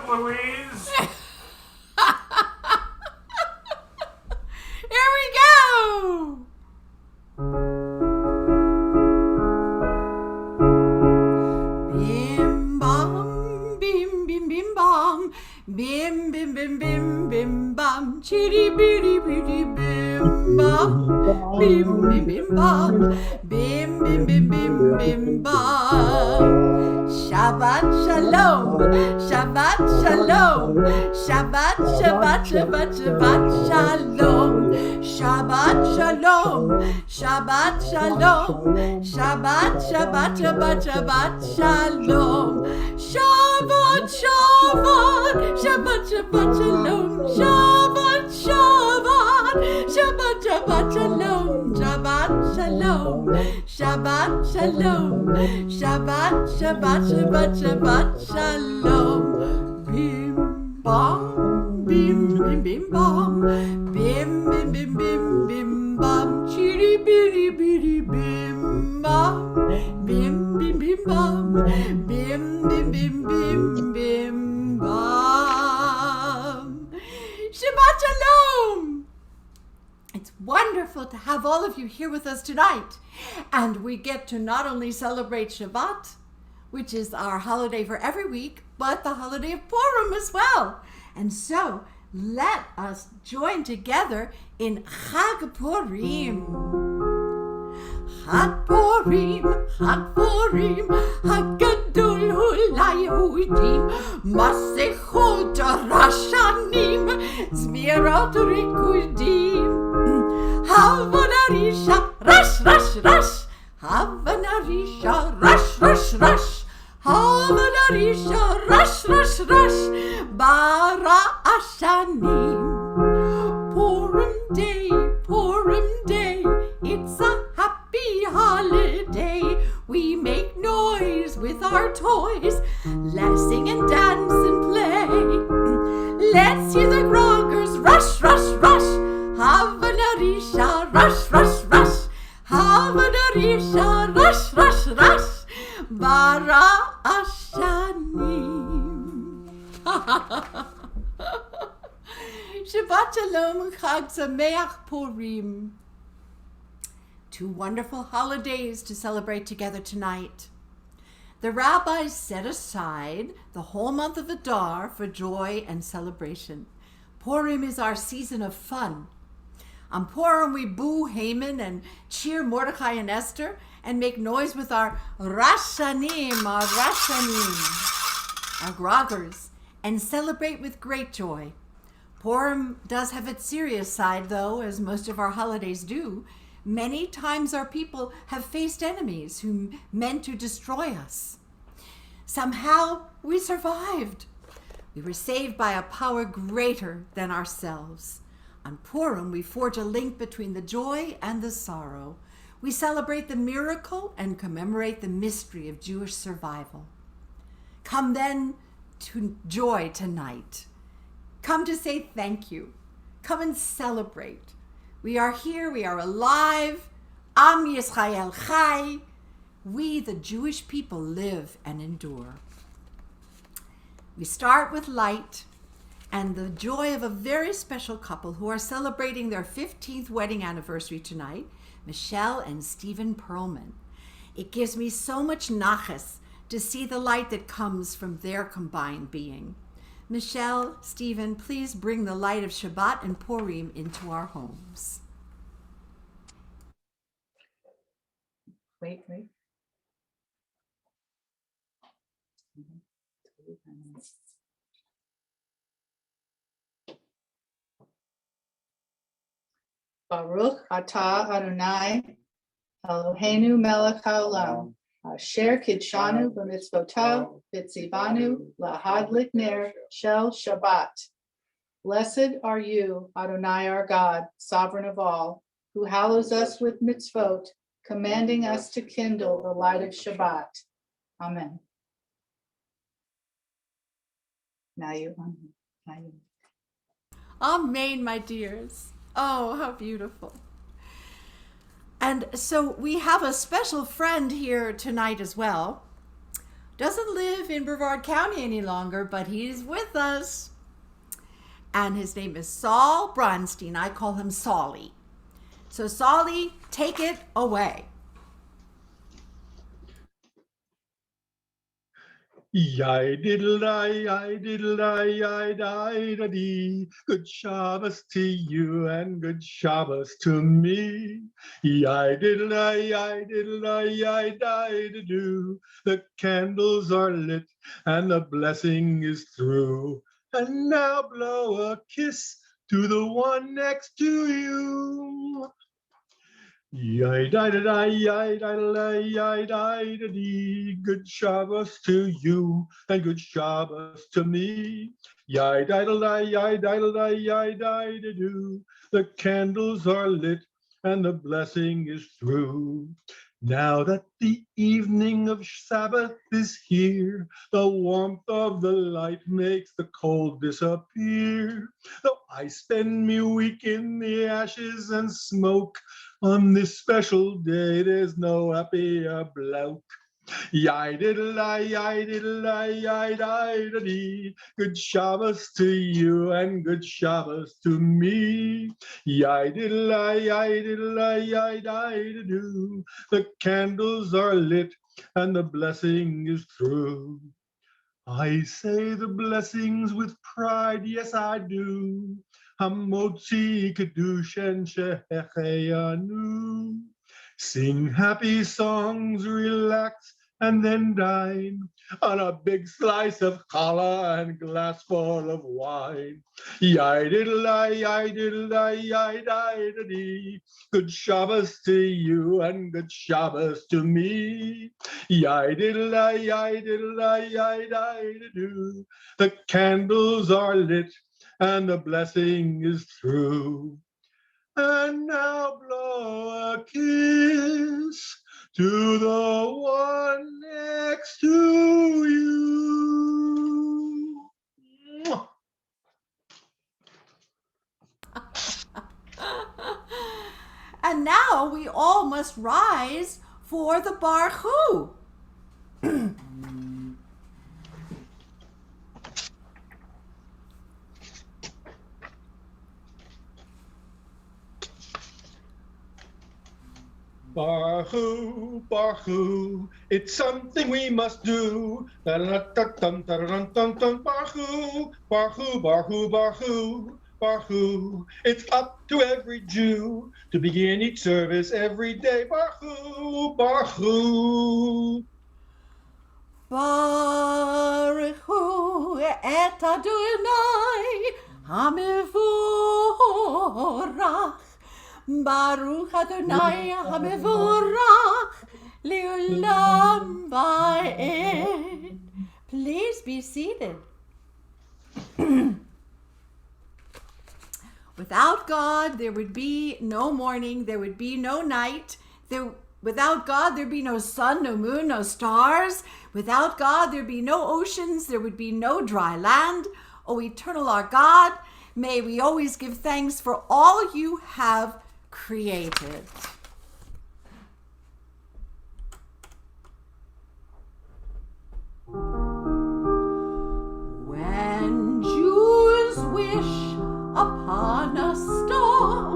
Louise. Here we go. Bim bam, bim bim bim bam, bim bim bim bim bim bam, chitty bitty bitty bim bam, bim bim bim bam, bim bim bim bim bim bam. Shabbat shalom, Shabbat shalom, Shabbat Shabbat Shabbat Shabbat shalom, Shabbat shalom, Shabbat shalom, Shabbat Shabbat Shabbat Shabbat shalom, Shabbat Shabbat Shabbat Shabbat shalom, Shabbat Shabbat Shabbat Shabbat shalom, Shabbat shalom, Shabbat shalom, Shabbat Shabbat Shabbat Shabbat shalom. Bim bam, bim bim bim bam, bim bim bim bim bim bam, chitty bitty bitty bim bam, bim bim bim bam, bim bim bim bim bim bam. Shabbat shalom. It's wonderful to have all of you here with us tonight. And we get to not only celebrate Shabbat, which is our holiday for every week, but the holiday of Purim as well. And so let us join together in Chag Purim. Chag Purim, Chag Purim, Hagadol hu laYehudim, Masechot Rashanim, Zmirot Rikudim. Havanarisha, rush, rush, rush. Havanarisha, rush, rush, rush. Havanarisha, rush, rush, rush. Bara Ashanim. Purim Day, it's a happy holiday. We make noise with our toys. Let's sing and dance and play. Let's hear the groggers rush, rush, rush. Havanarisha, rush, rush, rush. Havanarisha, rush, rush, rush. Bara Ashanim. Shabbat Shalom, Chag Sameach Purim. Two wonderful holidays to celebrate together tonight. The rabbis set aside the whole month of Adar for joy and celebration. Purim is our season of fun. On Purim, we boo Haman and cheer Mordecai and Esther and make noise with our Rashanim, our groggers, and celebrate with great joy. Purim does have its serious side, though, as most of our holidays do. Many times our people have faced enemies who meant to destroy us. Somehow we survived. We were saved by a power greater than ourselves. On Purim, we forge a link between the joy and the sorrow. We celebrate the miracle and commemorate the mystery of Jewish survival. Come then to joy tonight. Come to say thank you. Come and celebrate. We are here, we are alive. Am Yisrael Chai. We, the Jewish people, live and endure. We start with light and the joy of a very special couple who are celebrating their 15th wedding anniversary tonight, Michelle and Stephen Perlman. It gives me so much nachas to see the light that comes from their combined being. Michelle, Stephen, please bring the light of Shabbat and Purim into our homes. Wait. Baruch atah Adonai Eloheinu melech haolam asher kidshanu b'mitzvotav v'tzivanu lahadlik ner shel Shabbat. Blessed are you, Adonai our God, sovereign of all, who hallows us with mitzvot, commanding us to kindle the light of Shabbat. Amen. Now you. Amen, my dears. Oh, how beautiful. And so we have a special friend here tonight as well. doesn't live in Brevard County any longer, but he's with us. And his name is Saul Bronstein. I call him Saulie. So Saulie, take it away. Yai-diddle-di, good Shabbos to you and good Shabbos to me. Yai-diddle-di, the candles are lit and the blessing is through. And now blow a kiss to the one next to you. Yai-di-da-di, good Shabbos to you and good Shabbos to me. Yai-di-da-di, the candles are lit and the blessing is through. Now that the evening of Sabbath is here, the warmth of the light makes the cold disappear. Though I spend me week in the ashes and smoke, on this special day there's no happier bloke. Yai-diddle-di, good Shabbos to you and good Shabbos to me. Yai-diddle-di, the candles are lit and the blessing is through. I say the blessings with pride, yes I do. Hamotzi Kedush and Shehecheyanu. Sing happy songs, relax, and then dine on a big slice of challah and glass full of wine. Yai-diddle-di, good Shabbos to you and good Shabbos to me. Yai-diddle-di, the candles are lit and the blessing is through. And now blow a kiss to the one next to you. And now we all must rise for the Baruch Hu. Baruch Hu, Baruch Hu, it's something we must do. Baruch Hu, Baruch Hu, Baruch Hu, Baruch Hu, Baruch Hu. It's up to every Jew to begin each service every day. Baruch Hu, Baruch Hu. Baruch Hu et Adonai HaMevorach. Baruch Adonai HaMevorach Le'olam Va'ed. Please be seated. Without God, there would be no morning, there would be no night. Without God, there'd be no sun, no moon, no stars. Without God, there'd be no oceans, there would be no dry land. O eternal our God, may we always give thanks for all you have created. When Jews wish upon a star,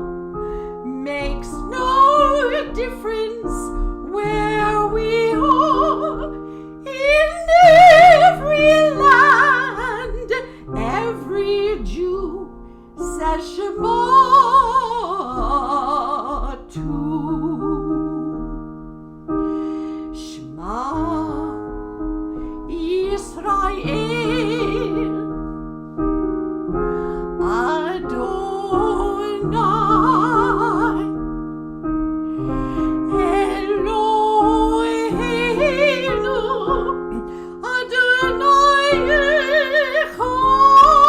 makes no difference where we are. In every land, every Jew says Shema too. Shema Yisrael Adonai Eloheinu Adonai Echad.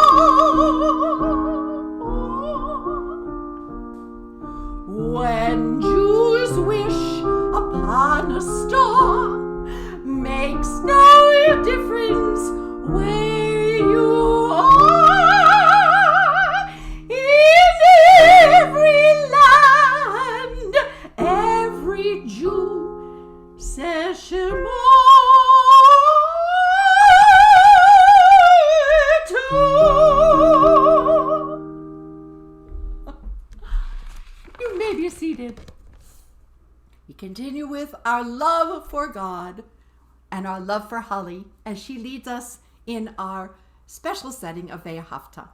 seated. We continue with our love for God and our love for Holly as she leads us in our special setting of Ve'ahavta.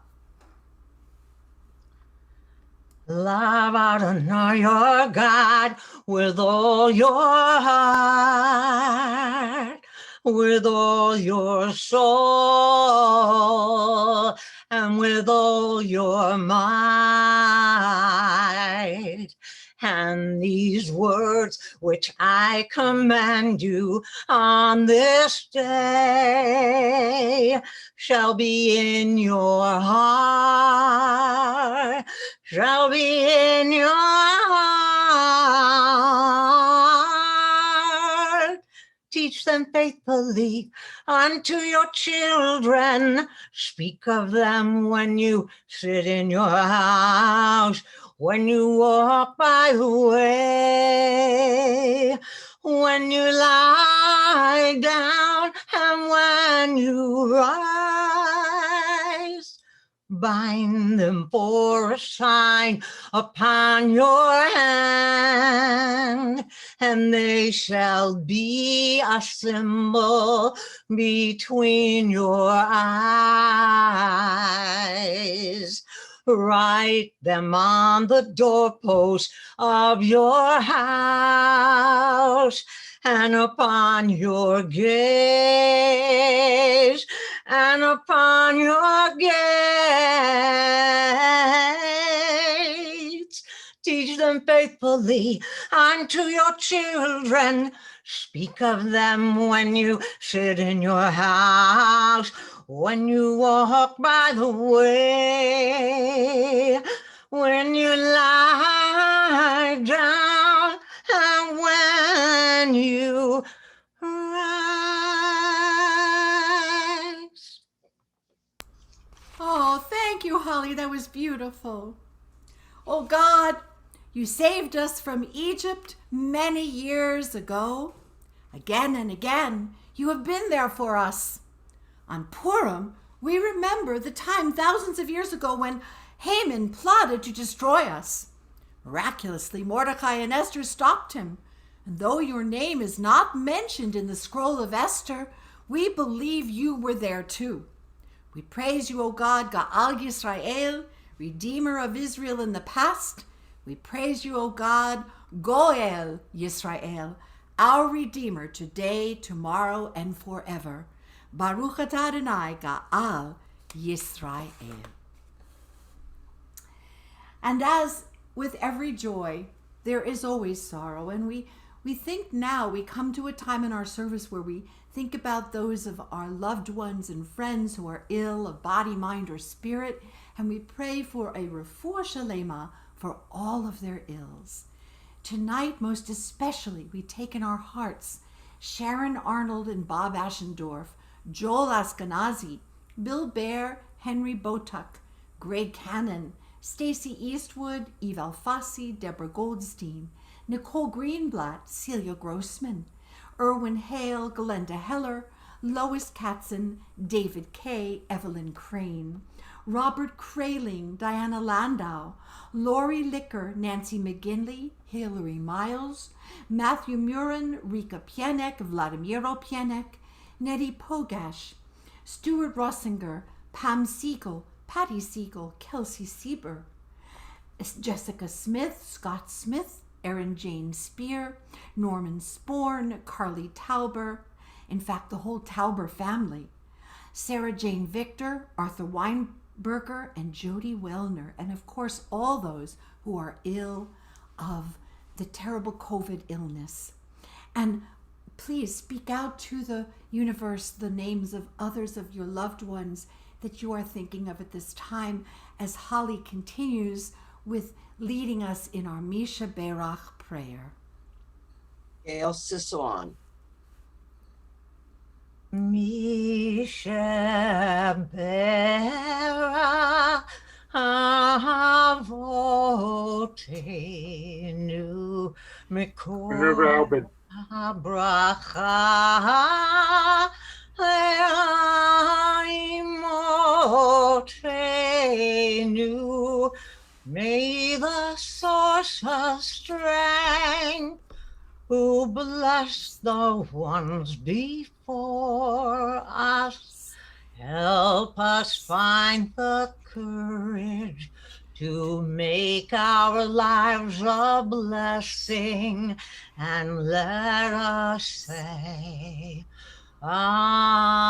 Love Adonai your God with all your heart, with all your soul, and with all your might. And these words which I command you on this day shall be in your heart, shall be in your heart. Teach them faithfully unto your children. Speak of them when you sit in your house, when you walk by the way, when you lie down, and when you rise. Bind them for a sign upon your hand, and they shall be a symbol between your eyes. Write them on the doorpost of your house and upon your gates, and upon your gates. Teach them faithfully unto your children. Speak of them when you sit in your house, when you walk by the way, when you lie down, and when you rise. Oh, thank you, Holly. That was beautiful. Oh, God, you saved us from Egypt many years ago. Again and again, you have been there for us. On Purim, we remember the time thousands of years ago when Haman plotted to destroy us. Miraculously, Mordecai and Esther stopped him. And though your name is not mentioned in the scroll of Esther, we believe you were there too. We praise you, O God, Ga'al Yisrael, Redeemer of Israel in the past. We praise you, O God, Goel Yisrael, our Redeemer today, tomorrow, and forever. Baruch atah Adonai Ga'al Yisrael. And as with every joy, there is always sorrow. And we think now, we come to a time in our service where we think about those of our loved ones and friends who are ill of body, mind, or spirit. And we pray for a refuah shalema for all of their ills. Tonight, most especially, we take in our hearts Sharon Arnold and Bob Aschendorf, Joel Askenazi, Bill Baer, Henry Botuck, Greg Cannon, Stacy Eastwood, Eve Alfasi, Deborah Goldstein, Nicole Greenblatt, Celia Grossman, Erwin Hale, Glenda Heller, Lois Katzen, David Kay, Evelyn Crane, Robert Kraling, Diana Landau, Lori Licker, Nancy McGinley, Hilary Miles, Matthew Murin, Rika Pienek, Vladimiro Pienek, Nettie Pogash, Stuart Rossinger, Pam Siegel, Patty Siegel, Kelsey Sieber, Jessica Smith, Scott Smith, Erin Jane Spear, Norman Sporn, Carly Tauber, in fact, the whole Tauber family, Sarah Jane Victor, Arthur Weinberger, and Jody Wellner, and of course, all those who are ill of the terrible COVID illness. And please speak out to the universe the names of others of your loved ones that you are thinking of at this time, as Holly continues with leading us in our Misha Berach prayer. Gail Sisson. Misha Berach Avotenu Mikol Bracha Le'imotenu May the source of strength, who blessed the ones before us, help us find the courage to make our lives a blessing, and let us say, Amen.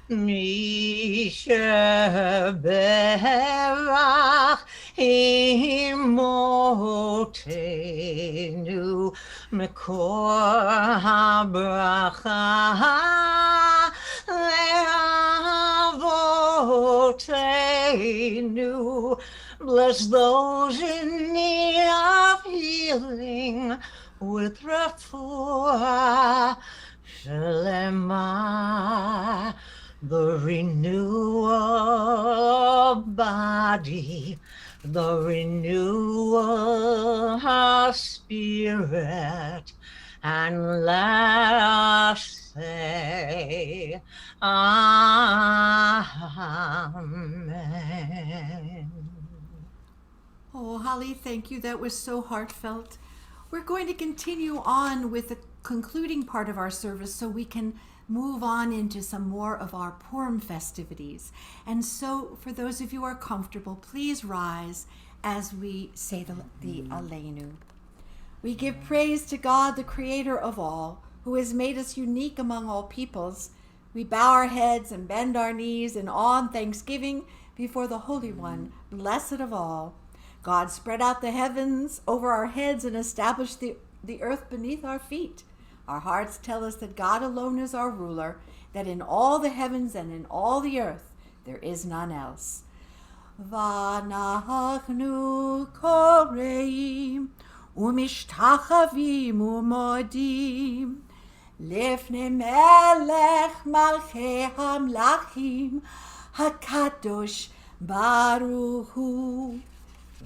Misheberach imotenu mekor habracha leavotenu. Bless those in need of healing with refuah shlema, the renewal of body, the renewal of spirit, and let us say, Amen. Oh, Holly, thank you. That was so heartfelt. We're going to continue on with the concluding part of our service so we can move on into some more of our Purim festivities. And so, for those of you who are comfortable, please rise as we say the Aleinu. We give praise to God, the Creator of all, who has made us unique among all peoples. We bow our heads and bend our knees in awe and thanksgiving before the Holy One, blessed of all. God spread out the heavens over our heads and established the earth beneath our feet. Our hearts tell us that God alone is our ruler, that in all the heavens and in all the earth there is none else. Vanachnu koreim umishtachavim umodim lifnei melech malchei hamlachim hakadosh baruch hu.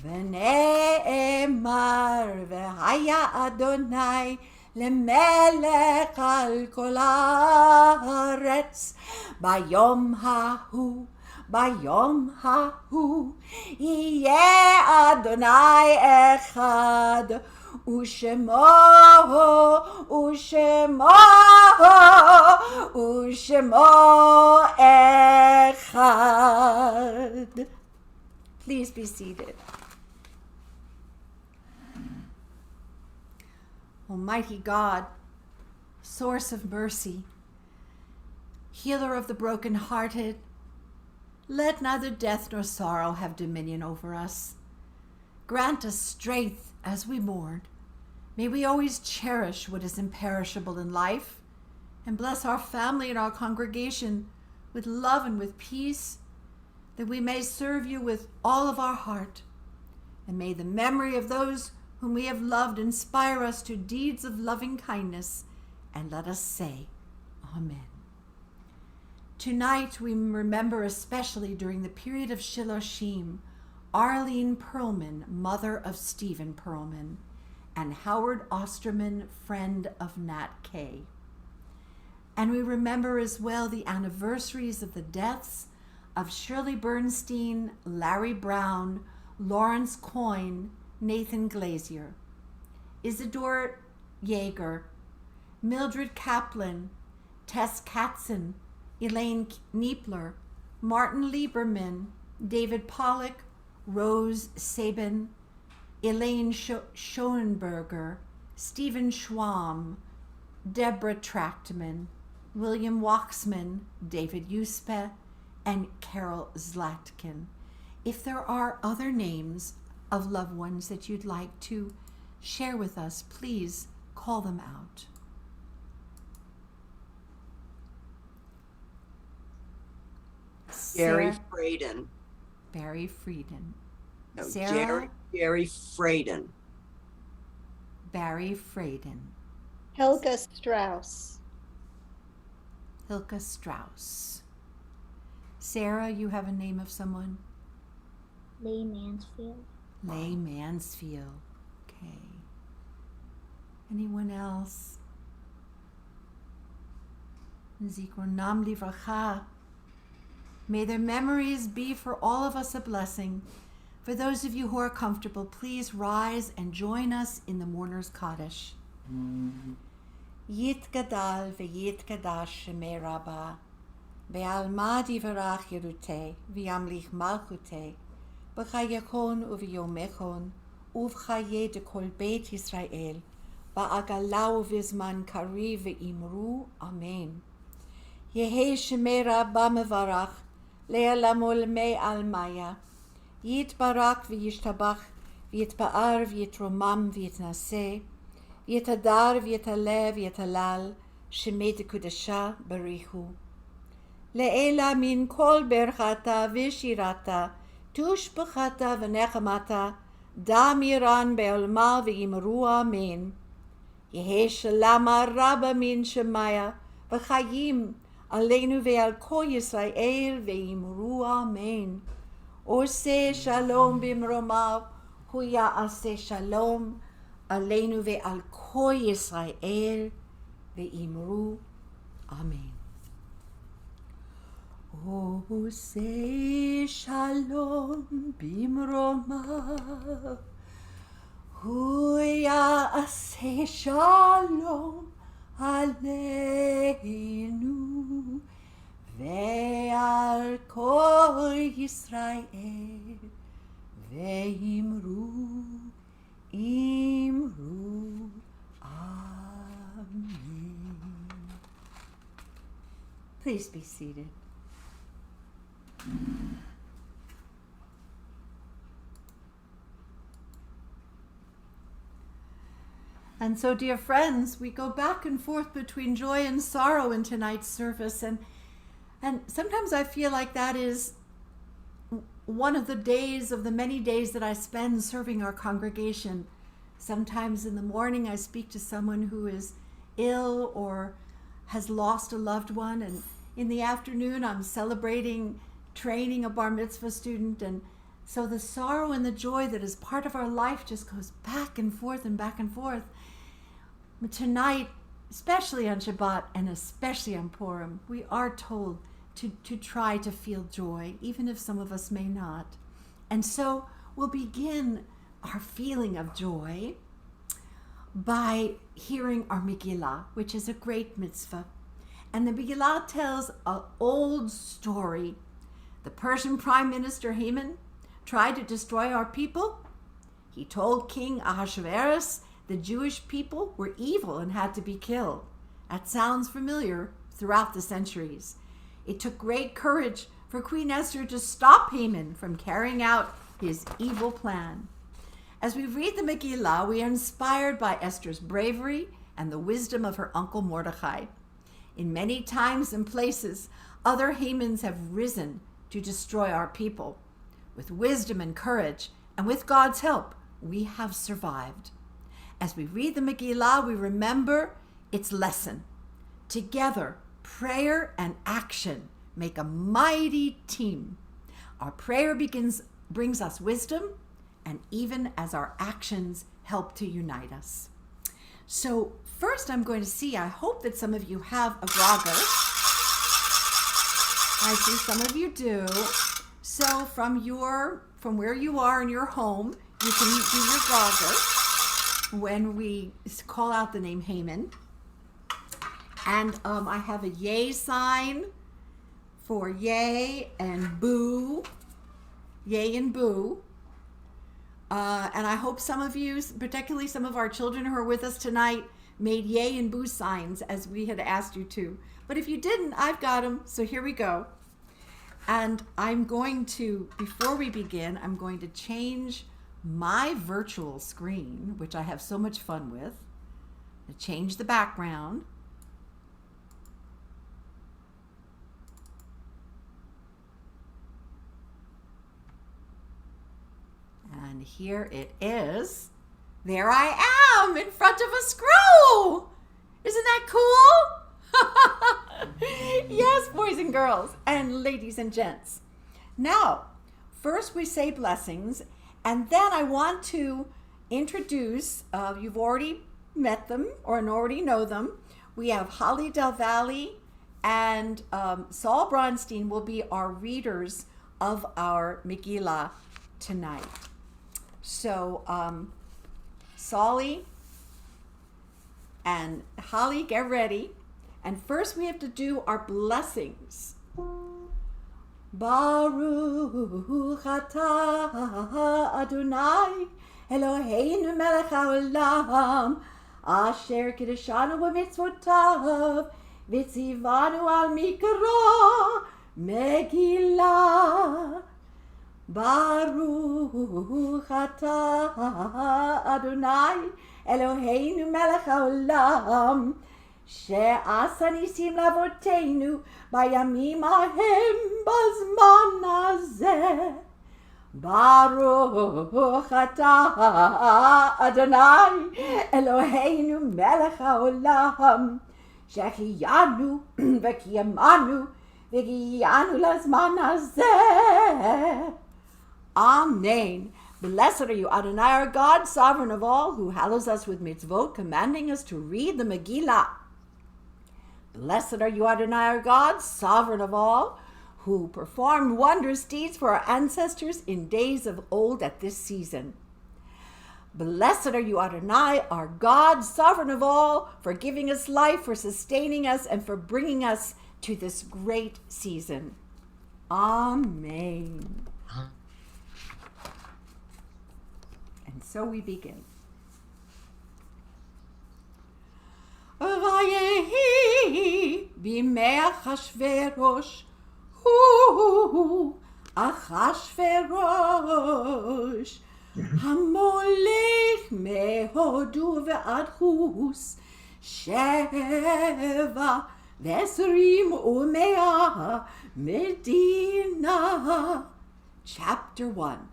ונאמר והיה אדוני למלך על כל הארץ ביום ההוא יהיה אדוני אחד ושמו אחד. Please be seated. Almighty God, source of mercy, healer of the brokenhearted, let neither death nor sorrow have dominion over us. Grant us strength as we mourn. May we always cherish what is imperishable in life, and bless our family and our congregation with love and with peace, that we may serve you with all of our heart. And may the memory of those whom we have loved inspire us to deeds of loving kindness, and let us say, Amen. Tonight we remember especially during the period of Shiloshim, Arlene Perlman, mother of Stephen Perlman, and Howard Osterman, friend of Nat Kay. And we remember as well the anniversaries of the deaths of Shirley Bernstein, Larry Brown, Lawrence Coyne, Nathan Glazier, Isidore Yeager, Mildred Kaplan, Tess Katzen, Elaine Kniepler, Martin Lieberman, David Pollock, Rose Sabin, Elaine Schoenberger, Stephen Schwamm, Deborah Trachtman, William Waxman, David Uspe, and Carol Zlatkin. If there are other names of loved ones that you'd like to share with us, please call them out. Jerry Sarah, Fraden. Barry Frieden. No, Sarah, Jerry Fraden. Barry Fraden. Helga Strauss. Hilka Strauss. Sarah, you have a name of someone? Lee Mansfield. Leigh Mansfield. Okay. Anyone else? Zikronam livracha. May their memories be for all of us a blessing. For those of you who are comfortable, please rise and join us in the Mourner's Kaddish. Yit gadal ve'yit kadash shemei Rabbah, ve'alma divarach yeruteh, ve'yamlich malchuteh, b'chayachon u'v'yomechon, u'v'chaye de kol beit Yisrael, ba'agalau v'zman kariv ve'imru, Amen. Yehe shemei Rabbah mevarach, le'alamol me almaya, yit barak v'yishtabach, v'yitba'ar v'yitromam v'yitnaseh, Yetadar v'yetalev v'yetalal shemei dekudasha barichu. Le'ela min kol berchata v'shirata tushbachata v'nechamata damiran be'olma v'yimru amen. Yehe shalama rabba min shemaya v'chayim aleinu ve'al kol Yisrael v'yimru amen. Ose shalom b'mromav hu ya'aseh shalom Aleinu ve'al kol Yisrael ve'imru Amen. Ose shalom bimromav hu ya'aseh shalom aleinu ve'al kol Yisrael ve'imru Imru. Amen. Please be seated. And so, dear friends, we go back and forth between joy and sorrow in tonight's service, and sometimes I feel like that is one of the days of the many days that I spend serving our congregation. Sometimes in the morning I speak to someone who is ill or has lost a loved one, and in the afternoon I'm celebrating training a bar mitzvah student, and so the sorrow and the joy that is part of our life just goes back and forth and back and forth. But tonight, especially on Shabbat and especially on Purim, we are told to try to feel joy, even if some of us may not. And so we'll begin our feeling of joy by hearing our Megillah, which is a great mitzvah. And the Megillah tells an old story. The Persian Prime Minister Haman tried to destroy our people. He told King Ahasuerus the Jewish people were evil and had to be killed. That sounds familiar throughout the centuries. It took great courage for Queen Esther to stop Haman from carrying out his evil plan. As we read the Megillah, we are inspired by Esther's bravery and the wisdom of her uncle Mordechai. In many times and places, other Hamans have risen to destroy our people. With wisdom and courage, and with God's help, we have survived. As we read the Megillah, we remember its lesson. Together, prayer and action make a mighty team. Our prayer brings us wisdom, and even as our actions help to unite us. So first I'm going to see, I hope that some of you have a grogger. I see some of you do. So from where you are in your home, you can do your grogger when we call out the name Haman. And I have a yay sign for yay and boo. Yay and boo. And I hope some of you, particularly some of our children who are with us tonight, made yay and boo signs as we had asked you to. But if you didn't, I've got them. So here we go. And I'm going to, before we begin, I'm going to change my virtual screen, which I have so much fun with. To change the background. And here it is. There I am in front of a scroll. Isn't that cool? Yes, boys and girls, and ladies and gents. Now, first we say blessings, and then I want to introduce, you've already met them or already know them. We have Holly Del Valle And Saul Bronstein will be our readers of our Megillah tonight. So, Solly and Holly, get ready. And first we have to do our blessings. Baruch atah Adonai Eloheinu melech haolam asher kiddushanu b'mitzvotav v'tzivanu al mikra Megillah. Baruch atah Adonai Eloheinu melech haolam שעשה ניסים לאבותינו בימים ההם בזמן הזה. ברוך אתה אדוני אלוהינו מלך העולם שהחיינו וקיימנו והגיענו לזמן הזה. Amen. Blessed are you, Adonai, our God, sovereign of all, who hallows us with mitzvot, commanding us to read the Megillah. Blessed are you, Adonai, our God, sovereign of all, who performed wondrous deeds for our ancestors in days of old at this season. Blessed are you, Adonai, our God, sovereign of all, for giving us life, for sustaining us, and for bringing us to this great season. Amen. And so we begin. ויהי בימי אחשוורוש, הוא אחשוורוש, המולך מהודו ועד חוס, 27 מדינה. Chapter 1.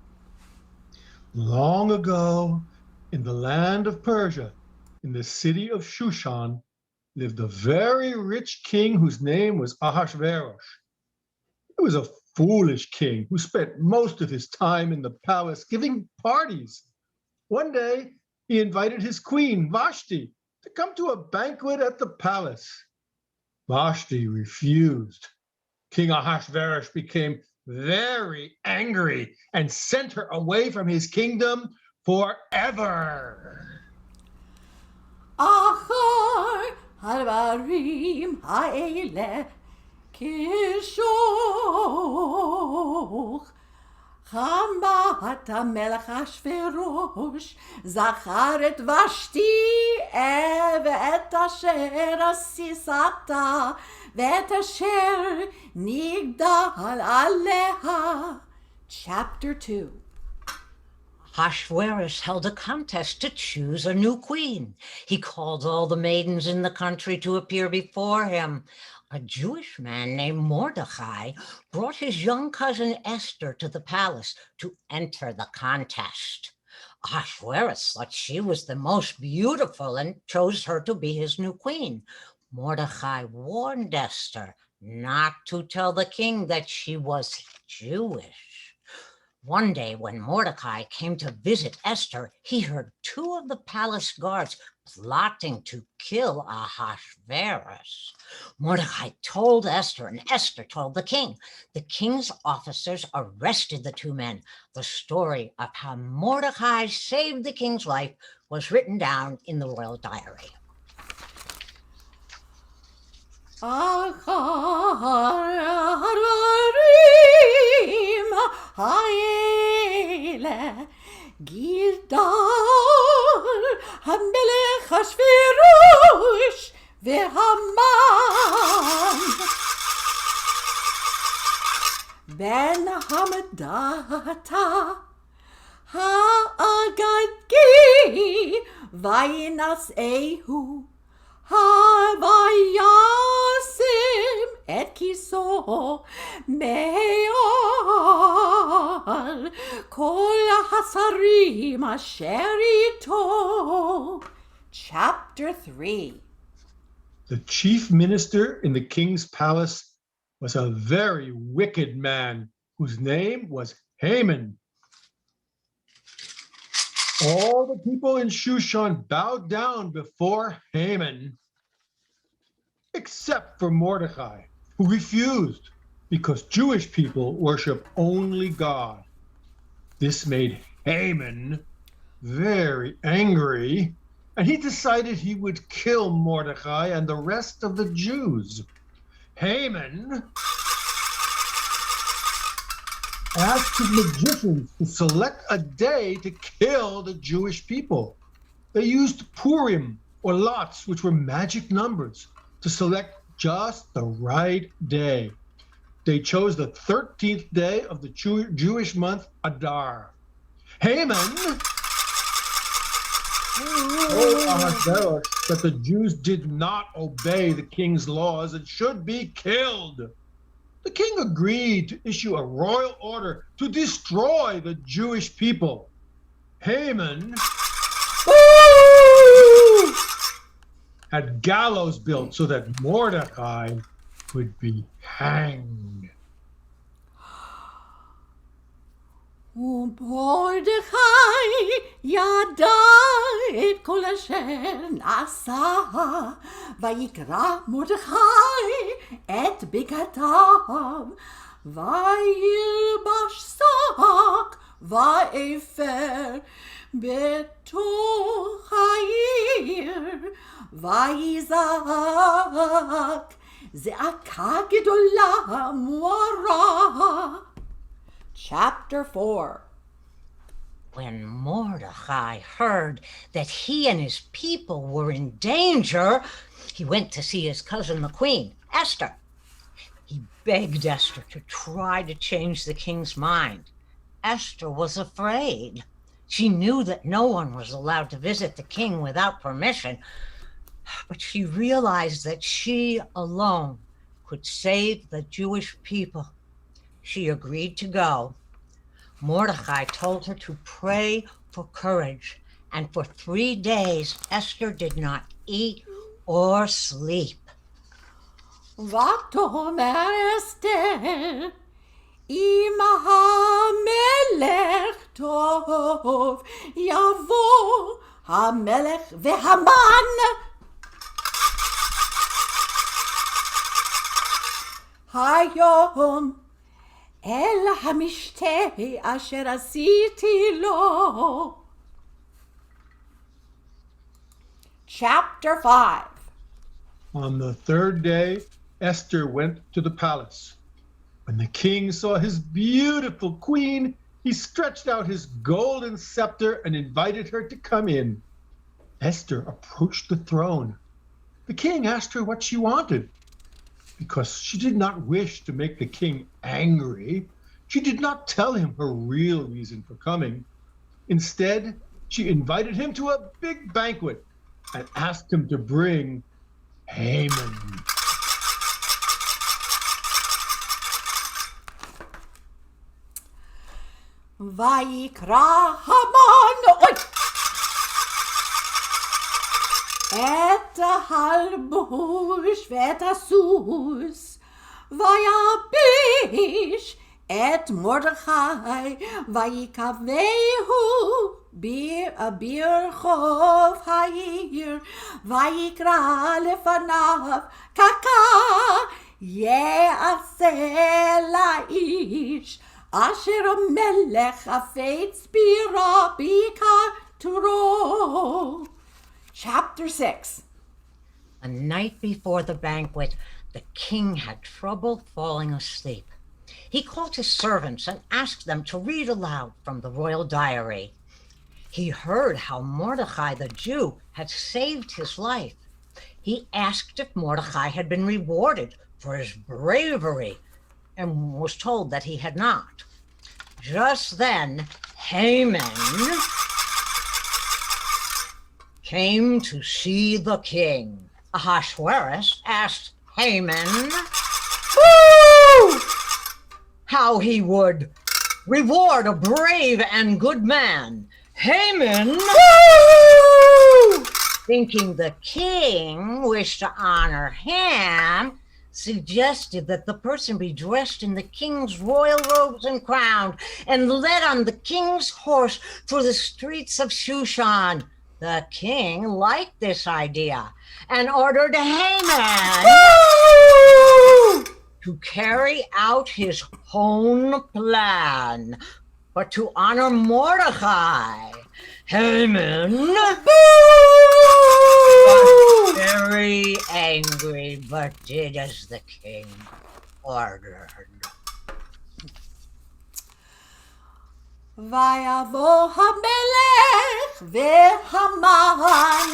Long ago, in the land of Persia, in the city of Shushan, lived a very rich king whose name was Ahasuerus. He was a foolish king who spent most of his time in the palace giving parties. One day, he invited his queen, Vashti, to come to a banquet at the palace. Vashti refused. King Ahasuerus became very angry and sent her away from his kingdom forever. אחר הדברים האלה כשוך חמת המלך אחשוורוש זכר את ושתי ואת אשר עשית ואת אשר נגדל עליה. Chapter 2. Ahasuerus held a contest to choose a new queen. He called all the maidens in the country to appear before him. A Jewish man named Mordecai brought his young cousin Esther to the palace to enter the contest. Ahasuerus thought she was the most beautiful and chose her to be his new queen. Mordecai warned Esther not to tell the king that she was Jewish. One day when Mordecai came to visit Esther, he heard two of the palace guards plotting to kill Ahasuerus. Mordecai told Esther, and Esther told the king. The king's officers arrested the two men. The story of how Mordecai saved the king's life was written down in the royal diary. האלה גילדל המלך אחשוורוש והמן בן המדתה האגדי וינשאהו וישם את כיסו מעל כל השרים אשר איתו. Chapter 3. The chief minister in the king's palace was a very wicked man whose name was Haman. All the people in Shushan bowed down before Haman. except for Mordecai, who refused because Jewish people worship only God. This made Haman very angry, and he decided he would kill Mordecai and the rest of the Jews. Haman asked his magicians to select a day to kill the Jewish people. They used Purim, or lots, which were magic numbers, to select just the right day. They chose the 13th day of the Jewish month Adar. Haman told Ahasuerus that the Jews did not obey the king's laws and should be killed. The king agreed to issue a royal order to destroy the Jewish people. Haman had gallows built so that Mordecai would be hanged. ומרדכי ידע את כל אשר נעשה, ויקרא מרדכי את בגדיו, וילבש שק ואפר בתוך העיר, ויזעק זעקה גדולה מרה. Chapter 4. When Mordecai heard that he and his people were in danger, he went to see his cousin, the queen, Esther. He begged Esther to try to change the king's mind. Esther was afraid. She knew that no one was allowed to visit the king without permission, but she realized that she alone could save the Jewish people. She agreed to go. Mordecai told her to pray for courage, and for 3 days Esther did not eat or sleep. ותאמר אסתר, אם המלך טוב, יבוא המלך והמן. היום אל המשתה אשר עשיתי לו. Chapter 5. On the 3rd day, Esther went to the palace. When the king saw his beautiful queen, he stretched out his golden scepter and invited her to come in. Esther approached the throne. The king asked her what she wanted. Because she did not wish to make the king angry, she did not tell him her real reason for coming. Instead, she invited him to a big banquet and asked him to bring Haman. ויקרא המן את הלבוש ואת הסוס, ויביש את מרדכי, ויקבהו ברחוב העיר, ויקרא לפניו קקה יעשה לאיש, אשר המלך חפץ בירה ביקטורו. Chapter 6. The night before the banquet, the king had trouble falling asleep. He called his servants and asked them to read aloud from the royal diary. He heard how Mordecai the Jew had saved his life. He asked if Mordecai had been rewarded for his bravery and was told that he had not. Just then, Haman came to see the king. Ahasuerus asked Haman how he would reward a brave and good man. Haman, thinking the king wished to honor him, suggested that the person be dressed in the king's royal robes and crowned and led on the king's horse through the streets of Shushan. The king liked this idea and ordered Haman to carry out his own plan. But to honor Mordecai, Haman was very angry, but did as the king ordered. ויבוא המלך והמן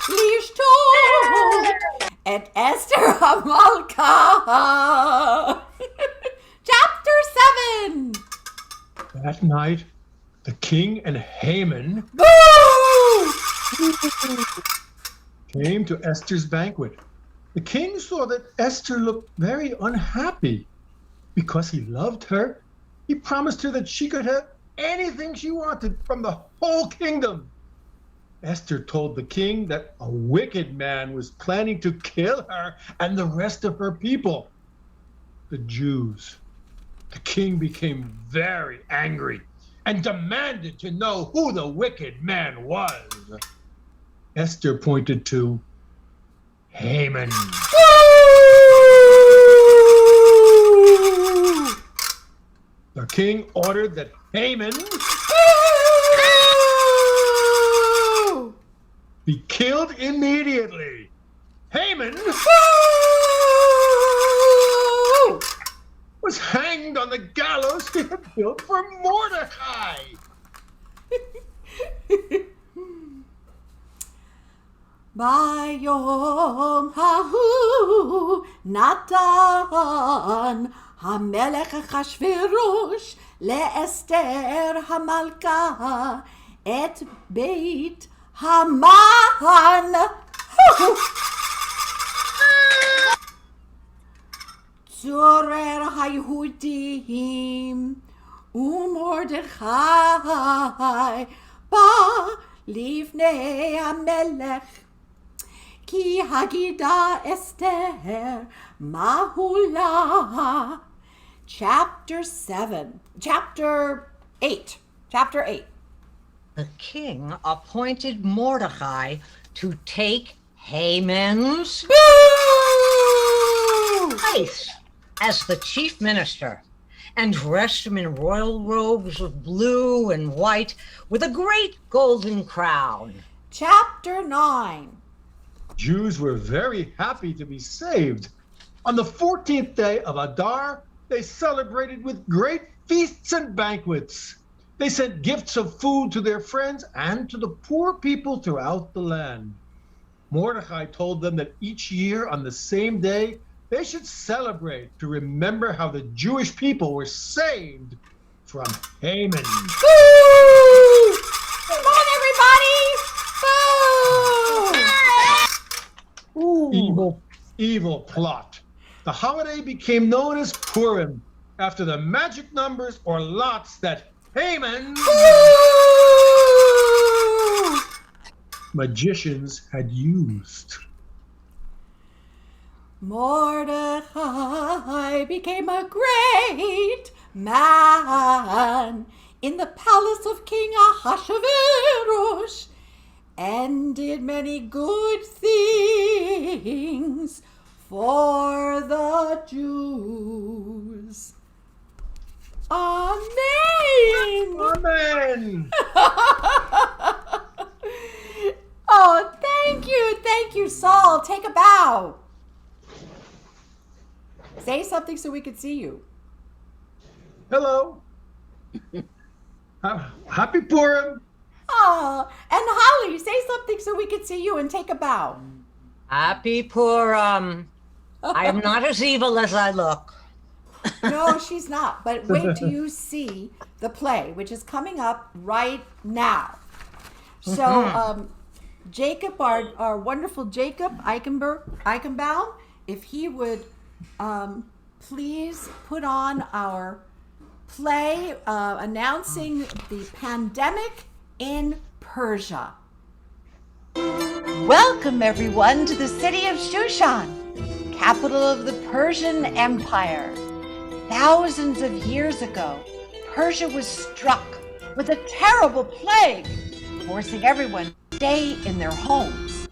לשתות את אסתר המלכה. Chapter 7. That night, the king and Haman came to Esther's banquet. The king saw that Esther looked very unhappy. Because he loved her, he promised her that she could have anything she wanted from the whole kingdom. Esther told the king that a wicked man was planning to kill her and the rest of her people, the Jews. The king became very angry and demanded to know who the wicked man was. Esther pointed to Haman. The king ordered that Haman be killed immediately. Haman was hanged on the gallows he had built for Mordecai. ביום ההוא נתן המלך אחשוורוש לאסתר המלכה את בית המן. צורר היהודים ומרדכי בא לפני המלך כי הגידה אסתר מהו לה. Chapter 8. The king appointed Mordecai to take Haman's place as the chief minister and dressed him in royal robes of blue and white with a great golden crown. Chapter 9. Jews were very happy to be saved. On the 14th day of Adar, they celebrated with great feasts and banquets. They sent gifts of food to their friends and to the poor people throughout the land. Mordecai told them that each year on the same day, they should celebrate to remember how the Jewish people were saved from Haman. Woo! Come on, everybody! Woo! Evil plot. The holiday became known as Purim after the magic numbers or lots that Haman magicians had used. Mordecai became a great man in the palace of King Ahasuerus and did many good things for the Jews. Amen. Amen. Oh, thank you, Saul. Take a bow. Say something so we can see you. Hello. Happy Purim. Oh, and Holly, say something so we can see you and take a bow. Happy Purim. I am not as evil as I look. No, she's not. But wait till you see the play, which is coming up right now. So, Jacob, our wonderful Jacob Eichenbaum, if he would please put on our play announcing the pandemic in Persia. Welcome, everyone, to the city of Shushan, capital of the Persian Empire. Thousands of years ago, Persia was struck with a terrible plague, forcing everyone to stay in their homes.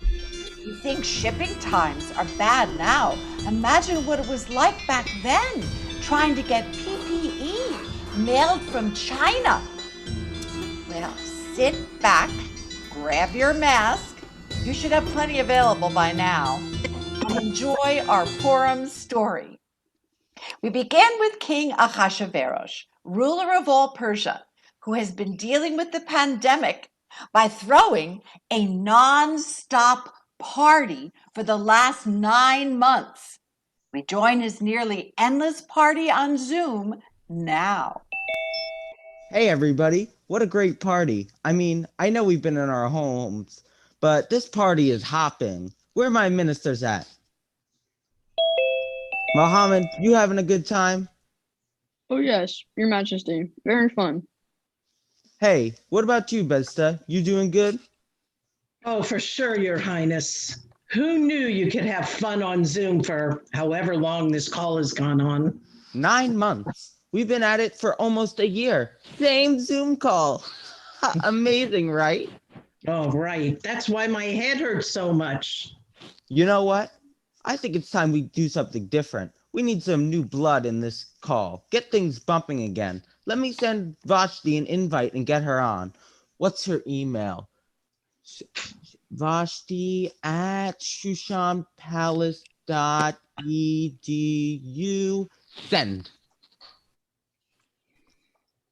You think shipping times are bad now? Imagine what it was like back then, trying to get PPE mailed from China. Well, sit back, grab your mask. You should have plenty available by now, and enjoy our Purim story. We begin with King Ahasuerus, ruler of all Persia, who has been dealing with the pandemic by throwing a non-stop party for the last 9 months. We join his nearly endless party on Zoom now. Hey everybody, what a great party. I mean, I know we've been in our homes, but this party is hopping. Where are my ministers at? Mohammed, you having a good time? Oh yes, Your Majesty. Very fun. Hey, what about you, Besta? You doing good? Oh, for sure, Your Highness. Who knew you could have fun on Zoom for however long this call has gone on? 9 months. We've been at it for almost a year. Same Zoom call. Amazing, right? Oh, right. That's why my head hurts so much. You know what? I think it's time we do something different. We need some new blood in this call. Get things bumping again. Let me send Vashti an invite and get her on. What's her email? Vashti at shushanpalace.edu. Send.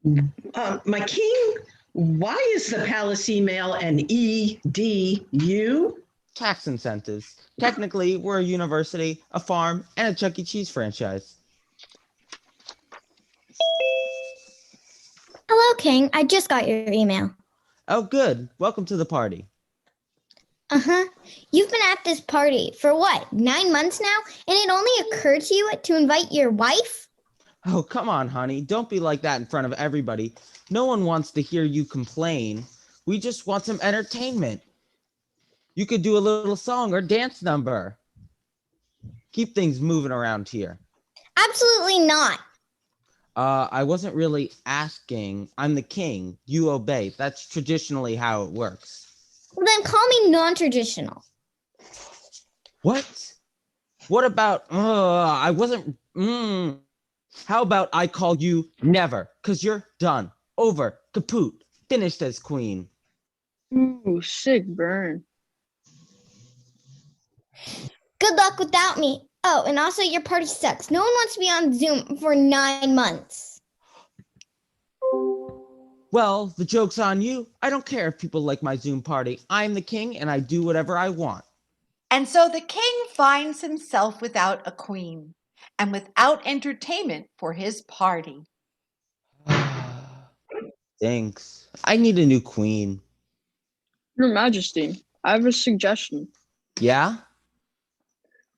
My king, why is the palace email an EDU? Tax incentives. Technically, we're a university, a farm, and a Chuck E. Cheese franchise. Hello, King. I just got your email. Oh, good. Welcome to the party. Uh-huh. You've been at this party for what, 9 months now? And it only occurred to you to invite your wife? Oh, come on, honey. Don't be like that in front of everybody. No one wants to hear you complain. We just want some entertainment. You could do a little song or dance number. Keep things moving around here. Absolutely not. I wasn't really asking. I'm the king. You obey. That's traditionally how it works. Well, then call me non-traditional. What? What about, I wasn't, How about I call you never? Because you're done. Over. Kaput. Finished as queen. Ooh, sick burn. Good luck without me. Oh, and also your party sucks. No one wants to be on Zoom for 9 months. Well, the joke's on you. I don't care if people like my Zoom party. I'm the king and I do whatever I want. And so the king finds himself without a queen and without entertainment for his party. Thanks. I need a new queen. Your Majesty, I have a suggestion. Yeah?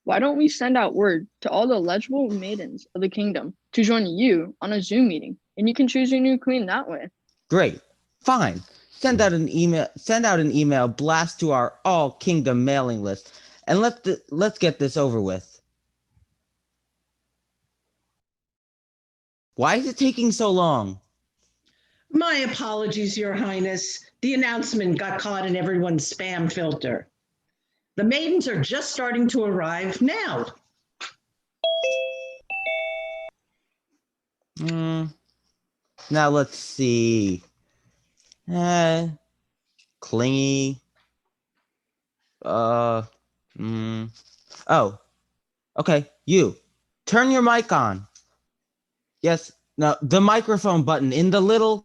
Why don't we send out word to all the eligible maidens of the kingdom to join you on a Zoom meeting, and you can choose your new queen that way. Great. Fine. Send out an email blast to our all kingdom mailing list and let's get this over with. Why is it taking so long? My apologies, Your Highness. The announcement got caught in everyone's spam filter. The maidens are just starting to arrive now. Now let's see. Clingy. Oh, okay. You turn your mic on. Yes. No, the microphone button in the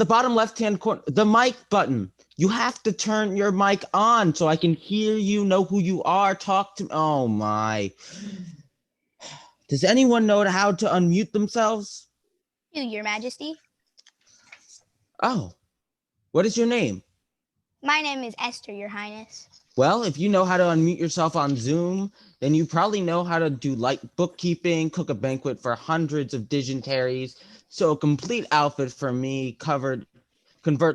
bottom left-hand corner, the mic button. You have to turn your mic on so I can hear you, know who you are, talk to me. Oh my. Does anyone know how to unmute themselves? Your Majesty. Oh, what is your name? My name is Esther, Your Highness. Well, if you know how to unmute yourself on Zoom, then you probably know how to do light bookkeeping, cook a banquet for hundreds of dignitaries, sew a complete outfit for me, convert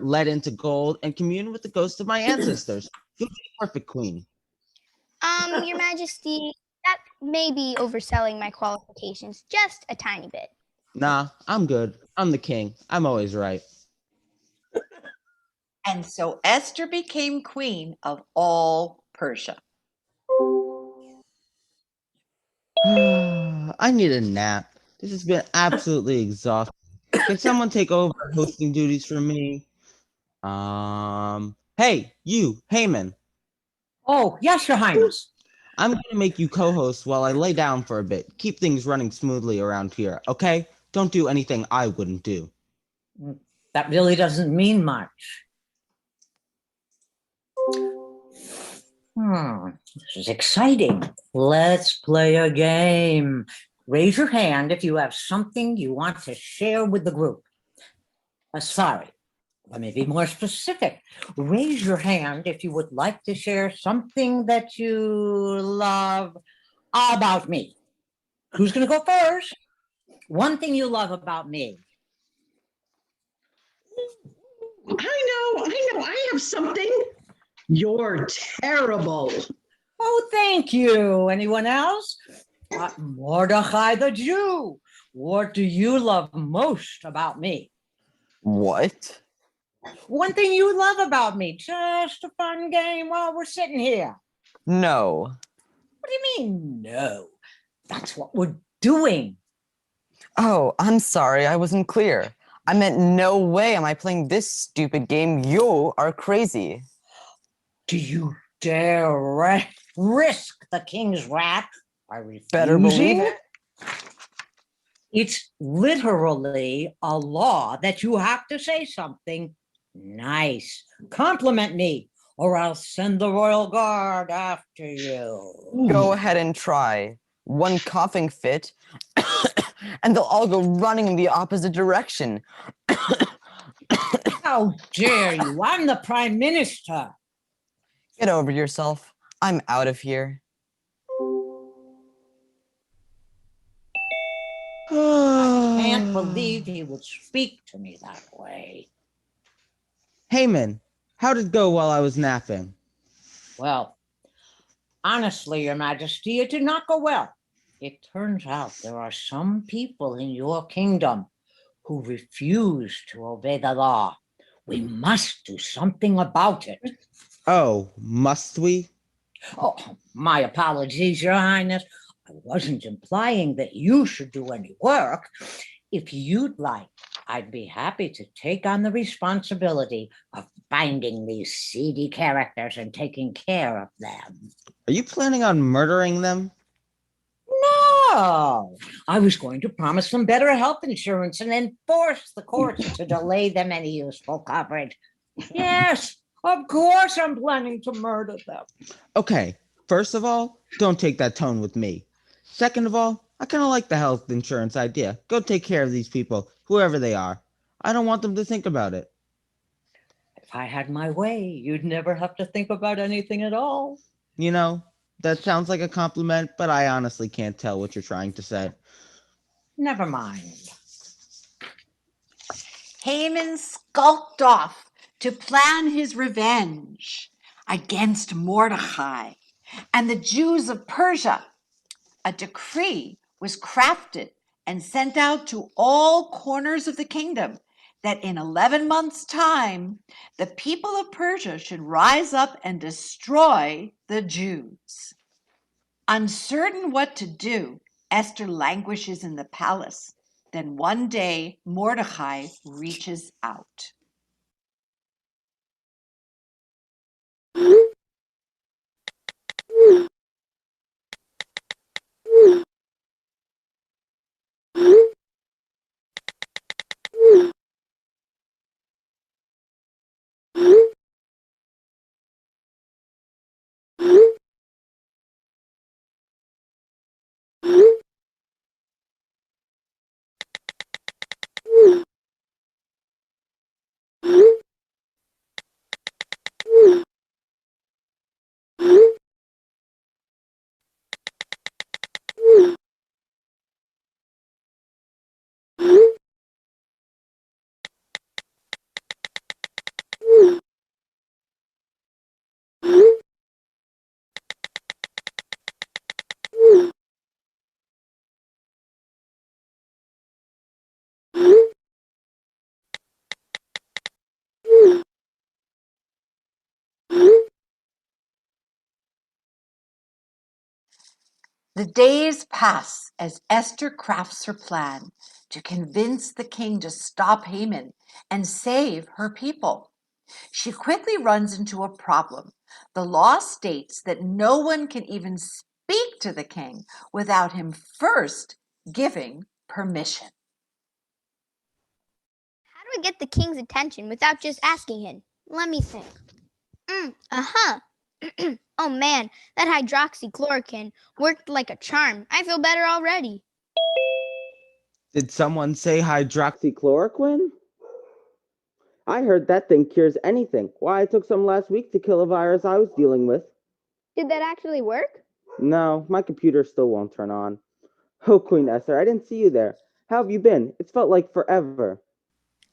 lead into gold, and commune with the ghosts of my ancestors. You'll be a perfect queen. Your Majesty, that may be overselling my qualifications just a tiny bit. Nah, I'm good. I'm the king. I'm always right. And so Esther became queen of all Persia. I need a nap. This has been absolutely exhausting. Can someone take over hosting duties for me? Hey, you, Haman. Oh, yes, Your Highness. I'm going to make you co-host while I lay down for a bit. Keep things running smoothly around here, okay? Don't do anything I wouldn't do. That really doesn't mean much. This is exciting. Let's play a game. Raise your hand if you have something you want to share with the group. Sorry, let me be more specific. Raise your hand if you would like to share something that you love about me. Who's going to go first? One thing you love about me. I know, I have something. You're terrible. Oh, thank you. Anyone else? Mordechai the Jew. What do you love most about me? What? One thing you love about me. Just a fun game while we're sitting here. No. What do you mean, no? That's what we're doing. Oh, I'm sorry, I wasn't clear. I meant no way am I playing this stupid game. You are crazy. Do you dare risk the king's wrath by refusing? Better believe it. It's literally a law that you have to say something nice. Compliment me, or I'll send the royal guard after you. Go ahead and try. One coughing fit, and they'll all go running in the opposite direction. How dare you? I'm the prime minister. Get over yourself. I'm out of here. I can't believe he would speak to me that way. Haman, how did it go while I was napping? Well, honestly, Your Majesty, it did not go well. It turns out there are some people in your kingdom who refuse to obey the law. We must do something about it. Oh, must we? Oh, my apologies, Your Highness. I wasn't implying that you should do any work. If you'd like, I'd be happy to take on the responsibility of finding these seedy characters and taking care of them. Are you planning on murdering them? No, I was going to promise them better health insurance and then force the courts to delay them any useful coverage. Yes, of course I'm planning to murder them. Okay, first of all, don't take that tone with me. Second of all, I kind of like the health insurance idea. Go take care of these people, whoever they are. I don't want them to think about it. If I had my way, you'd never have to think about anything at all. You know, that sounds like a compliment, but I honestly can't tell what you're trying to say. Never mind. Haman skulked off to plan his revenge against Mordechai and the Jews of Persia. A decree was crafted and sent out to all corners of the kingdom that in 11 months' time, the people of Persia should rise up and destroy the Jews. Uncertain what to do, Esther languishes in the palace. Then one day, Mordecai reaches out. The days pass as Esther crafts her plan to convince the king to stop Haman and save her people. She quickly runs into a problem. The law states that no one can even speak to the king without him first giving permission. How do I get the king's attention without just asking him? Let me think. Oh man, that hydroxychloroquine worked like a charm. I feel better already. Did someone say hydroxychloroquine? I heard that thing cures anything. Why, I took some last week to kill a virus I was dealing with. Did that actually work? No, my computer still won't turn on. Oh, Queen Esther, I didn't see you there. How have you been? It's felt like forever.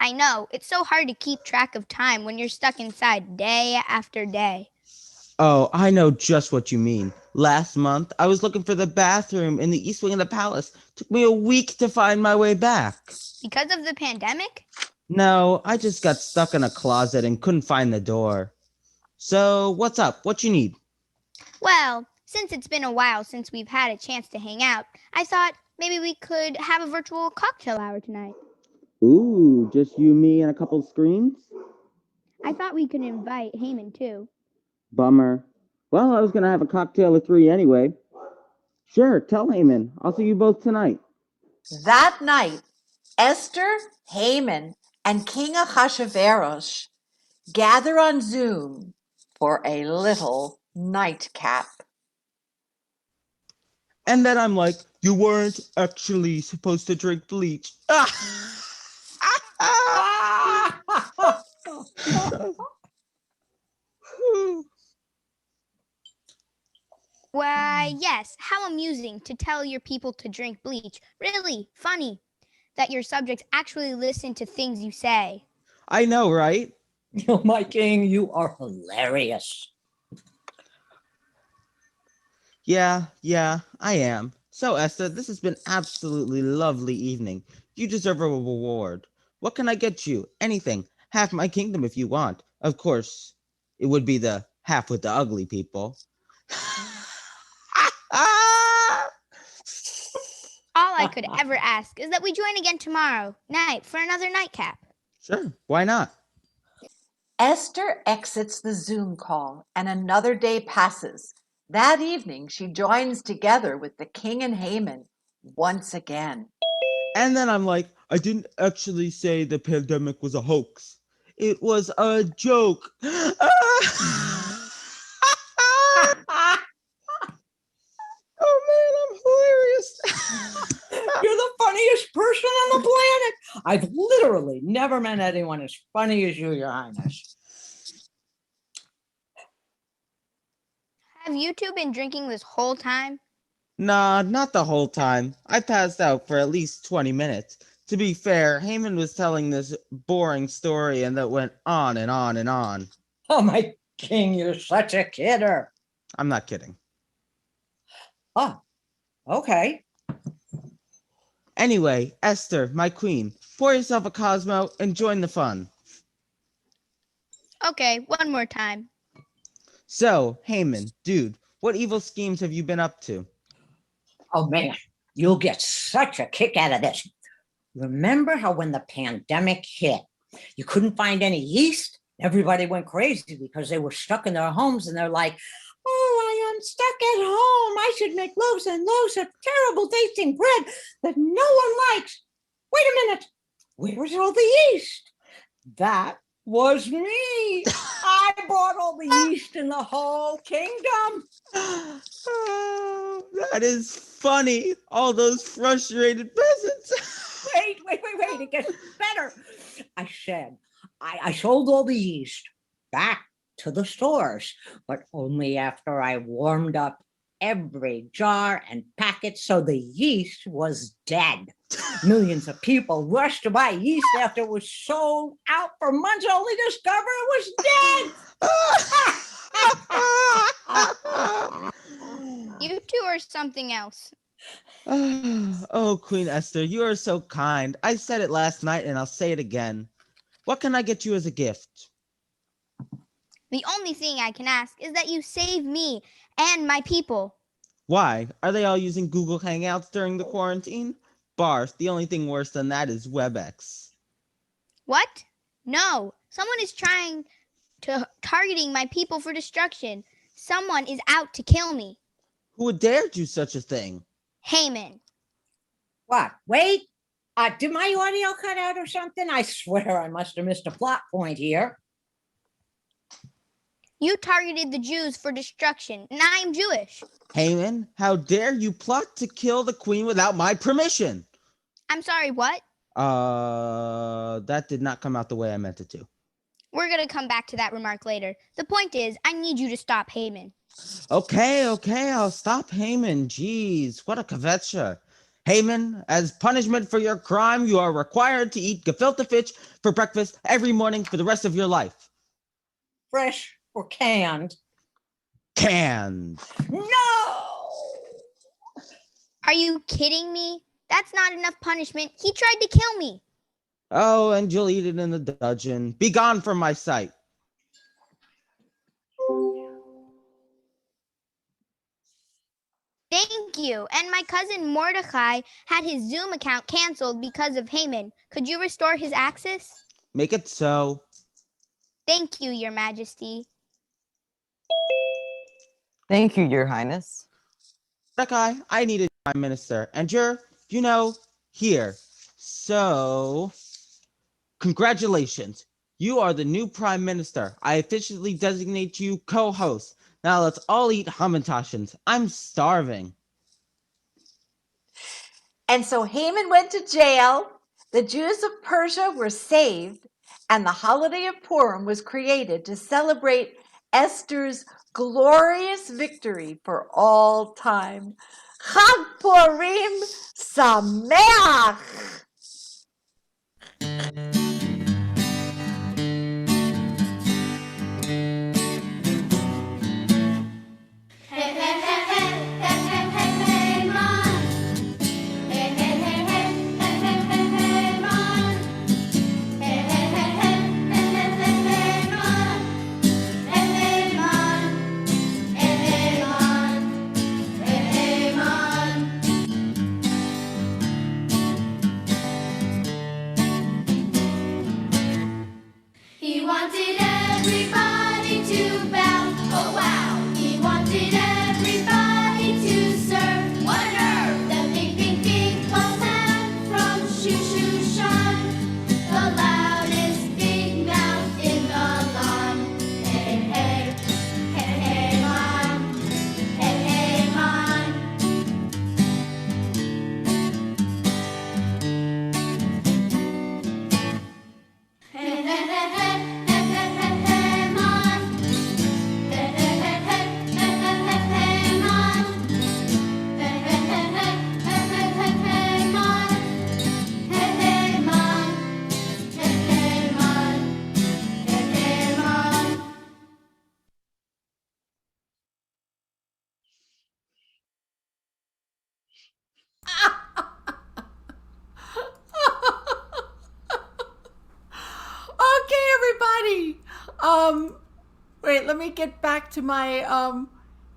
I know, it's so hard to keep track of time when you're stuck inside day after day. Oh, I know just what you mean. Last month, I was looking for the bathroom in the east wing of the palace. Took me a week to find my way back. Because of the pandemic? No, I just got stuck in a closet and couldn't find the door. So, what's up? What you need? Well, since it's been a while since we've had a chance to hang out, I thought maybe we could have a virtual cocktail hour tonight. Ooh, just you, me, and a couple screens? I thought we could invite Haman too. Bummer. Well, I was going to have a cocktail of 3 anyway. Sure, tell Haman. I'll see you both tonight. That night, Esther, Haman, and King Ahasuerus gather on Zoom for a little nightcap. And then I'm like, you weren't actually supposed to drink bleach. Why, yes, how amusing to tell your people to drink bleach. Really funny that your subjects actually listen to things you say. I know, right? Oh, my king, you are hilarious. Yeah, I am. So, Esther, this has been absolutely lovely evening. You deserve a reward. What can I get you? Anything. Half my kingdom if you want. Of course, it would be the half with the ugly people. All I could ever ask is that we join again tomorrow night for another nightcap. Sure, why not? Esther exits the Zoom call and another day passes. That evening, she joins together with the king and Haman once again. And then I'm like, I didn't actually say the pandemic was a hoax. It was a joke. Oh man, I'm hilarious. You're the funniest person on the planet. I've literally never met anyone as funny as you, Your Highness. Have you two been drinking this whole time? Nah, not the whole time. I passed out for at least 20 minutes. To be fair, Haman was telling this boring story and that went on and on and on. Oh, my king, you're such a kidder. I'm not kidding. Oh, okay. Anyway, Esther, my queen, pour yourself a Cosmo and join the fun. Okay, one more time. So, Haman, dude, what evil schemes have you been up to? Oh, man, you'll get such a kick out of this. Remember how when the pandemic hit, you couldn't find any yeast? Everybody went crazy because they were stuck in their homes and they're like, oh, I am stuck at home. I should make loaves and loaves of terrible tasting bread that no one likes. Wait a minute. Where's all the yeast? That was me. I bought all the yeast in the whole kingdom. Oh, that is funny. All those frustrated peasants. Wait. It gets better. I said, I sold all the yeast back to the stores, but only after I warmed up every jar and packet so the yeast was dead. Millions of people rushed to buy yeast after it was sold out for months, only to discover it was dead. You two are something else. Oh, Queen Esther, you are so kind. I said it last night and I'll say it again. What can I get you as a gift? The only thing I can ask is that you save me and my people. Why? Are they all using Google Hangouts during the quarantine? Barf, the only thing worse than that is WebEx. What? No. Someone is targeting my people for destruction. Someone is out to kill me. Who would dare do such a thing? Haman. What? Wait. Did my audio cut out or something? I swear I must have missed a plot point here. You targeted the Jews for destruction, and I am Jewish. Haman, how dare you plot to kill the queen without my permission? I'm sorry, what? That did not come out the way I meant it to. We're going to come back to that remark later. The point is, I need you to stop Haman. Okay, I'll stop Haman. Jeez, what a kvetcha. Haman, as punishment for your crime, you are required to eat gefilte fish for breakfast every morning for the rest of your life. Fresh or canned? Canned. No! Are you kidding me? That's not enough punishment. He tried to kill me. Oh, and you'll eat it in the dungeon. Be gone from my sight. Thank you. And my cousin Mordecai had his Zoom account canceled because of Haman. Could you restore his access? Make it so. Thank you, Your Majesty. Thank you, Your Highness. Mordecai, I need a prime minister, and you're, here. So, congratulations. You are the new prime minister. I officially designate you co-host. Now let's all eat Hamantaschens. I'm starving. And so Haman went to jail, the Jews of Persia were saved, and the holiday of Purim was created to celebrate Esther's glorious victory for all time. Chag Purim Sameach! He wanted everybody to bow, oh wow. He wanted everybody to serve. What a nerve! The big, big, big boss man from Shushan, the loudest big mouth in the lawn. Hey, hey, hey, hey, man. Hey, hey, man. Hey, hey, hey, hey. Okay, everybody. Wait, let me get back to my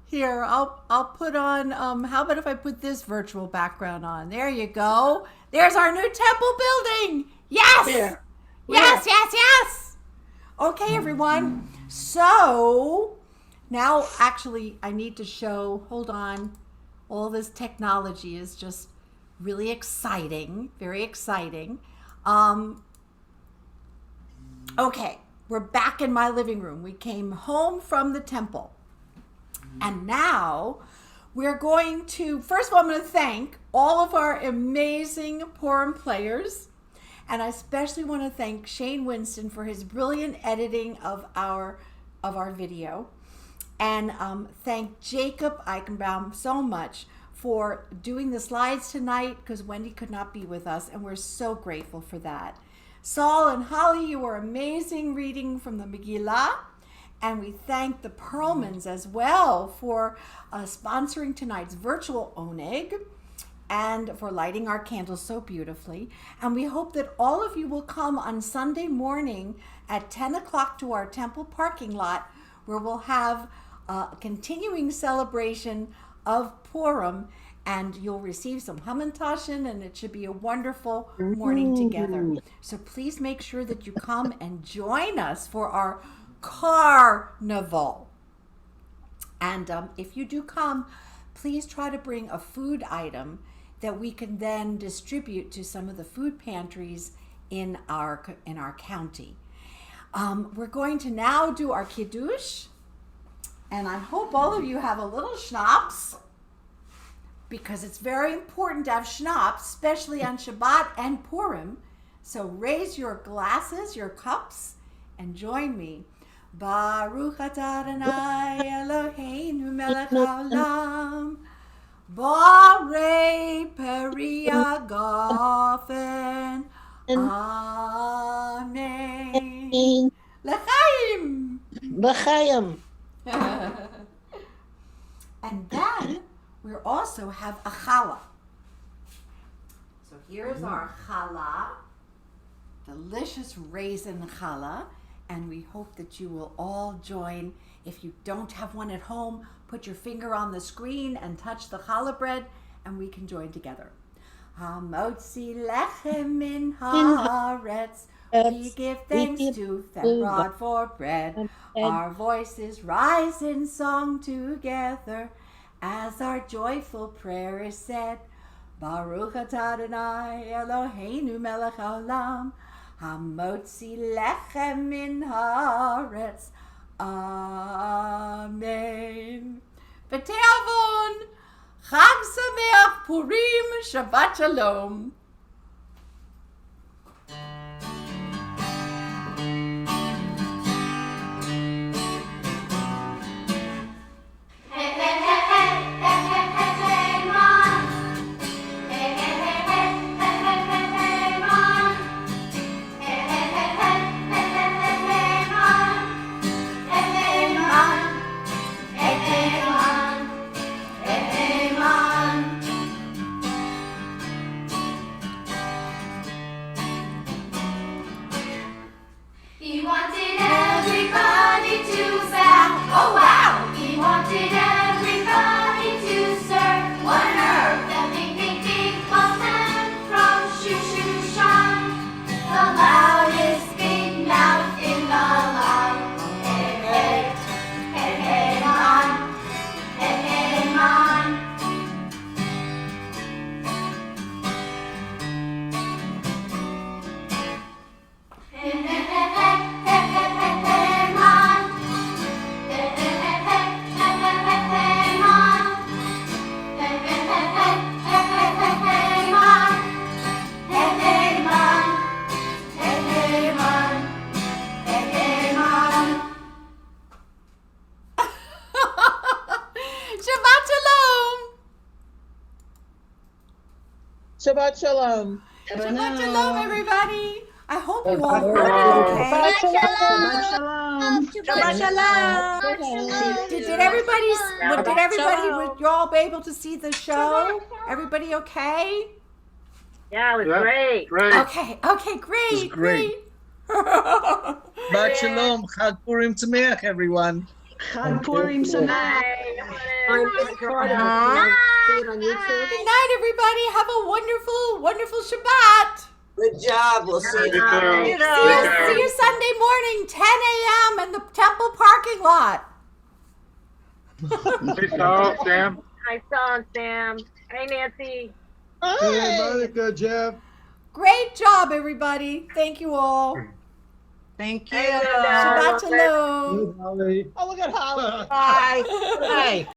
here. I'll put on how about if I put this virtual background on? There you go. There's our new temple building. Yes. Where? Yes, yes, yes. Okay, everyone. So, now actually I need to show, hold on. All this technology is just really exciting, very exciting. Okay, we're back in my living room. We came home from the temple. And now we're going to, first of all, I'm going to thank all of our amazing Purim players. And I especially want to thank Shane Winston for his brilliant editing of our video. And thank Jacob Eichenbaum so much for doing the slides tonight because Wendy could not be with us. And we're so grateful for that. Saul and Holly, you were amazing reading from the Megillah. And we thank the Perlmans as well for sponsoring tonight's virtual Oneg and for lighting our candles so beautifully. And we hope that all of you will come on Sunday morning at 10 o'clock to our temple parking lot where we'll have a continuing celebration of Purim, and you'll receive some Hamantaschen, and it should be a wonderful morning together. So please make sure that you come and join us for our carnival. And if you do come, please try to bring a food item that we can then distribute to some of the food pantries in our county. We're going to now do our kiddush, and I hope all of you have a little schnapps, because it's very important to have schnapps, especially on Shabbat and Purim. So raise your glasses, your cups, and join me. Baruch atah Adonai Eloheinu melech haolam, borei peri hagafen. Amen. L'chaim. L'chaim. And then we also have a challah. So here's our challah, delicious raisin challah, and we hope that you will all join. If you don't have one at home, put your finger on the screen and touch the challah bread, and we can join together. Hamotzi lechem min haaretz. We give thanks to that brought for bread. Our voices rise in song together as our joyful prayer is said. Baruch atah Adonai Eloheinu melech haolam, hamotzi lechem min haaretz. Amen. B'te'avon, Chag Sameach Purim Shabbat Shalom. He wanted everybody to bow. Oh wow! He wanted everybody to serve. What on earth? That big, big, big boss man from Shushan, the loudest big mouth in the land. Hey, hey, hey, hey, man, hey, hey, man. Hey, hey, hey, hey, hey, hey, hey, hey, man. Hey, hey, hey, hey, hey, hey, hey, hey, man. Hey, hey, hey, hey, hey, hey, hey, hey, man. Hey, hey, man. Hey, hey, man. Hey, hey, man. Shabbat Shalom. Shabbat shalom. Shabbat Shalom, everybody. I hope you all heard it okay. Shabbat shalom. Did everybody, were you all able to see the show? Everybody okay? Yeah, it was great. Okay, great, great. Shabbat shalom. Chag Purim Sameach, everyone. Chag Purim Sameach. Good night, everybody. Have a wonderful, wonderful Shabbat. Good job. We'll see you. See you Sunday morning, 10 a.m. in the temple parking lot. Hey, Sam. Hi, Sam. Hey, Nancy. Hey, Monica, Jeff. Great job, everybody. Thank you all. Thank you. Shabbat shalom. Hey, Holly. Oh, look at Holly. Bye. Bye.